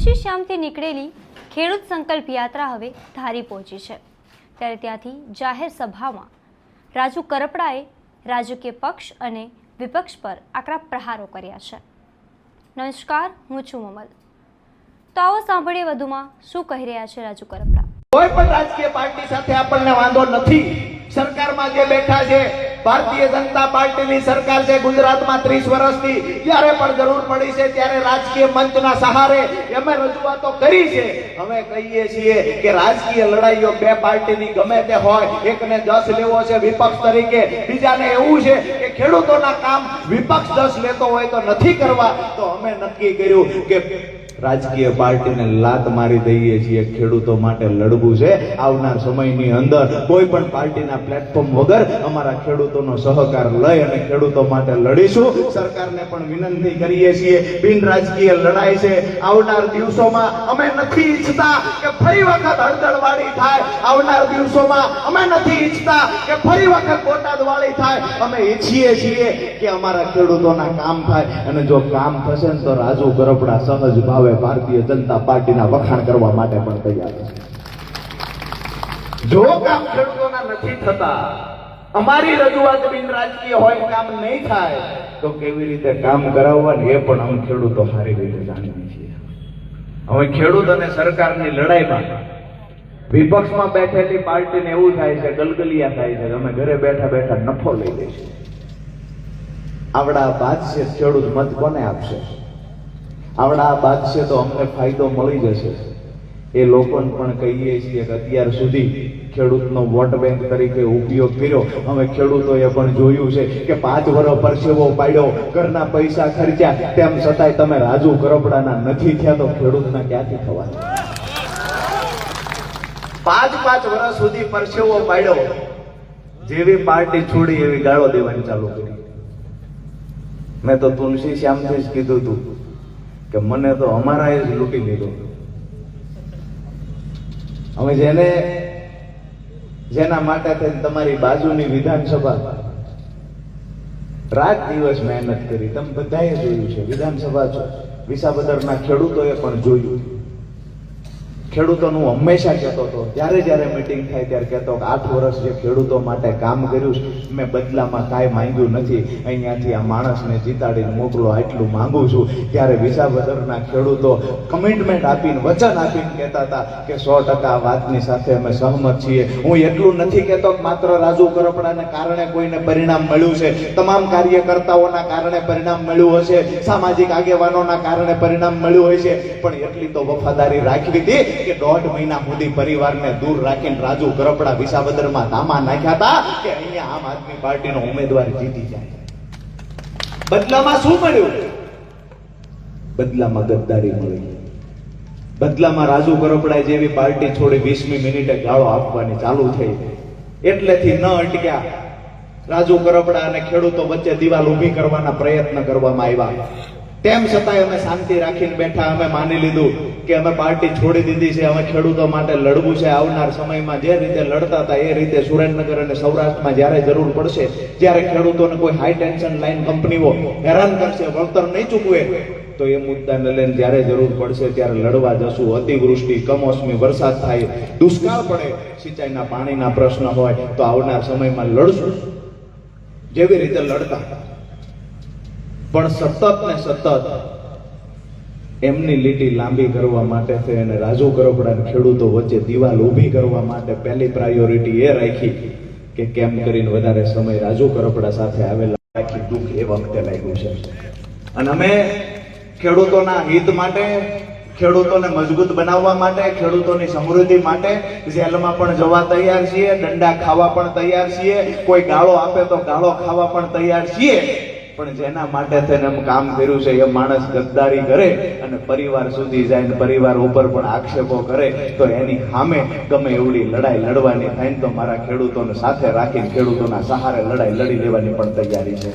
તુલસી શ્યામથી નીકળેલી ખેડૂત સંકલ્પ યાત્રા હવે ધારી પહોંચી છે, ત્યારે ત્યાંથી જાહેર સભામાં રાજુ કરપડાએ રાજકીય પક્ષ અને વિપક્ષ પર આકરા પ્રહારો કર્યા છે। નમસ્કાર, હું છું મમલ। તો આવો સાંભળીએ વધુમાં શું કહી રહ્યા છે રાજુ કરપડા। કોઈ પણ રાજકીય પાર્ટી સાથે આપણને વાંધો નથી। સરકારમાં જે બેઠા છે ભારતીય જનતા પાર્ટીની સરકાર છે ગુજરાતમાં 30 વર્ષથી, જ્યારે પણ જરૂર પડી છે ત્યારે રાજકીય મંચના સહારે અમે રજૂઆતો કરી છે। અમે કહીએ છીએ કે રાજકીય લડાઈઓ બે પાર્ટીની ગમે તે હોય, એકને જસ લેવો છે વિપક્ષ તરીકે, બીજાને એવું છે કે ખેડૂતોના કામ વિપક્ષ જસ લેતો હોય તો નથી કરવા, તો અમે નક્કી કર્યું કે રાજકીય પાર્ટીને લાત મારી દઈએ છીએ। ખેડૂતો માટે લડવું છે। આવનાર સમયની અંદર કોઈ પણ પાર્ટીના પ્લેટફોર્મ વગર અમારા ખેડૂતોનો સહકાર લઈ અને ખેડૂતો માટે લડીશું। સરકારને પણ વિનંતી કરીએ છીએ, બિન રાજકીય લડાઈ છે। આવનાર દિવસોમાં અમે નથી ઈચ્છતા કે ફરી વખત હળદળવાળી થાય। આવનાર દિવસોમાં અમે નથી ઈચ્છતા કે ફરી વખત બોટાદવાળી થાય। અમે ઈચ્છીએ છીએ કે અમારા ખેડૂતોના કામ થાય, અને જો કામ થશે ને તો રાજુ કરપડા સહજ ભાવે ભારતીય જનતા પાર્ટીના વખાણ કરવા માટે પણ તૈયાર છે। જો કામ ખેડૂતોના નથી થતા, અમારી રજૂઆત બિન રાજકીય હોય, કામ નહીં થાય તો કેવી રીતે કામ કરાવવાનું એ પણ અમે ખેડૂતો સારી રીતે જાણીએ છીએ। હવે ખેડૂત અને સરકારની લડાઈમાં વિપક્ષમાં બેઠેલી પાર્ટીને એવું થાય છે, ગલગલિયા થાય છે, અમે ઘરે બેઠા બેઠા નફો લઈ લઈશું। આવડા બાદ છે ખેડૂત મત કોને આપશે? આવડા બાદ છે તો અમને ફાયદો મળી જશે। એ લોકોને પણ કહીએ છીએ કે અત્યાર સુધી ખેડૂતનો વોટ બેંક તરીકે ઉપયોગ કર્યો। હવે ખેડૂતોએ પણ જોયું છે કે 5 વર્ષ પરસેવો પાડ્યો, ઘરના પૈસા ખર્ચ્યા, તેમ છતાંય તમે રાજુ કરપડાના નથી થયા તો ખેડૂતના ક્યાંથી થવાના? 5 વર્ષ સુધી પરસેવો પાડ્યો, જેવી પાર્ટી છોડી એવી ગાળો દેવાની ચાલુ કરી। મેં તો તુલસી શ્યામથી જ કીધું હતું કે મને તો અમારા જ લૂંટી લીધો। હવે જેના માટે તમારી બાજુની વિધાનસભા રાત દિવસ મહેનત કરી, તમે બધાએ જોયું છે। વિધાનસભા વિસાવદરના ખેડૂતોએ પણ જોયું। ખેડૂતોનું હંમેશા કહેતો હતો, જ્યારે મીટિંગ થાય ત્યારે કહેતો કે 8 વર્ષ જે ખેડૂતો માટે કામ કર્યું છે, મેં બદલામાં કાંઈ માંગ્યું નથી, અહીંયાથી આ માણસને જીતાડીને મોકલો, આટલું માંગુ છું। ત્યારે વિસાવદરના ખેડૂતો કમિટમેન્ટ આપીને, વચન આપીને કહેતા હતા કે 100% આ વાતની સાથે અમે સહમત છીએ। હું એટલું નથી કહેતો કે માત્ર રાજુ કરપડાને કારણે કોઈને પરિણામ મળ્યું છે, તમામ કાર્યકર્તાઓના કારણે પરિણામ મળ્યું હશે, સામાજિક આગેવાનોના કારણે પરિણામ મળ્યું હોય છે, પણ એટલી તો વફાદારી રાખવી હતી કે 1.5 મહિના સુધી પરિવારને દૂર રાખીને રાજુ કરપડા વિસાવદરમાં ધામા નાખ્યા હતા કે અહીંયા આમ આદમી પાર્ટીનો ઉમેદવાર જીતી જાય। બદલામાં શું મળ્યું? બદલામાં ગદ્દારી મળી। બદલામાં રાજુ કરપડા જેવી પાર્ટી છોડી 20મી મિનિટે ગાળો આપવાની ચાલુ થઈ, એટલેથી ન અટક્યા। રાજુ કરપડા અને ખેડૂતો વચ્ચે દિવાલ ઊભી કરવાના પ્રયત્ન કરવામાં આવ્યા। તેમ છતાંય અમે શાંતિ રાખીને બેઠા। અમે માની લીધું કે અમે પાર્ટી છોડી દીધી છે, અમે ખેડૂતો માટે લડવું છે। આવનાર સમયમાં જે રીતે લડતા હતા એ રીતે સુરેન્દ્રનગર અને સૌરાષ્ટ્રમાં જ્યારે જરૂર પડશે, જ્યારે ખેડૂતોને કોઈ હાઈ ટેન્શન લાઈન કંપનીઓ હેરાન કરશે, વળતર નહીં ચૂકવે, તો એ મુદ્દાને લઈને જ્યારે જરૂર પડશે ત્યારે લડવા જશું। અતિવૃષ્ટિ, કમોસમી વરસાદ થાય, દુષ્કાળ પડે, સિંચાઈના પાણીના પ્રશ્ન હોય તો આવનાર સમયમાં લડશું જેવી રીતે લડતા। પણ સતત એમની લીટી લાંબી કરવા માટે થઈ અને રાજુ કરપડા ખેડૂતો વચ્ચે દિવાલ ઊભી કરવા માટે પહેલી પ્રાયોરિટી એ રાખી કે કેમ કરીને વધારે સમય રાજુ કરપડા સાથે આવેલા રાખી દુઃખ એ વખતે લાગ્યું છે। અને અમે ખેડૂતોના હિત માટે, ખેડૂતોને મજબૂત બનાવવા માટે, ખેડૂતોની સમૃદ્ધિ માટે જેલમાં પણ જવા તૈયાર છીએ, દંડા ખાવા પણ તૈયાર છીએ, કોઈ ગાળો આપે તો ગાળો ખાવા પણ તૈયાર છીએ। પણ જેના માટે થઈને કામ કર્યું છે એ માણસ ગદ્દારી કરે અને પરિવાર સુધી જાય, પરિવાર ઉપર પણ આક્ષેપો કરે તો એની સામે ગમે એવડી લડાઈ લડવાની થાય ને તો મારા ખેડૂતોને સાથે રાખીને ખેડૂતોના સહારે લડાઈ લડી લેવાની પણ તૈયારી છે।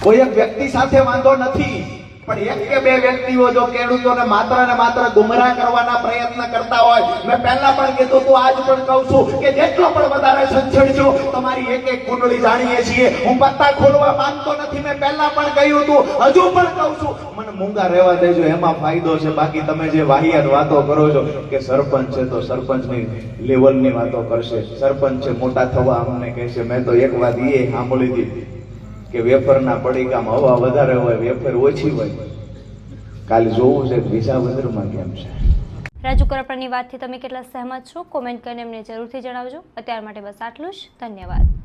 કોઈ એક વ્યક્તિ સાથે વાંધો નથી, પણ એક કે બે વ્યક્તિઓ જો ખેડૂતોને માત્ર ને માત્ર ગુમરાહ કરવાના પ્રયત્ન કરતા હોય, મેં પહેલા પણ કીધું તું, આજ પણ કહું છું કે જેટલો પણ વધારે સંછેડજો તમારી એક એક કુંડળી જાણીએ છીએ. હું પત્તા ખોલવા માંગતો નથી, મેં પહેલા પણ કહ્યું હતું, હજુ પણ કહું છું, મને મૂંગા રહેવા દેજો, એમાં ફાયદો છે. બાકી તમે જે વાહિયાત વાતો કરો છો કે સરપંચ છે તો સરપંચની લેવલની વાતો કરશે, સરપંચ છે મોટા થવા અમને કહેશે. મેં તો એક વાત એ સાંભળી હતી કે વેફરના પડીકામાં હવા વધારે હોય, વેફર ઓછી હોય. કાલે જોવું છે કે વિસાવદરમાં કેમ છે. રાજુ કરપડાની વાતથી તમે કેટલા સહેમત છો? કોમેન્ટ કરીને એમને જરૂરથી જણાવજો. અત્યાર માટે બસ આટલું જ. ધન્યવાદ.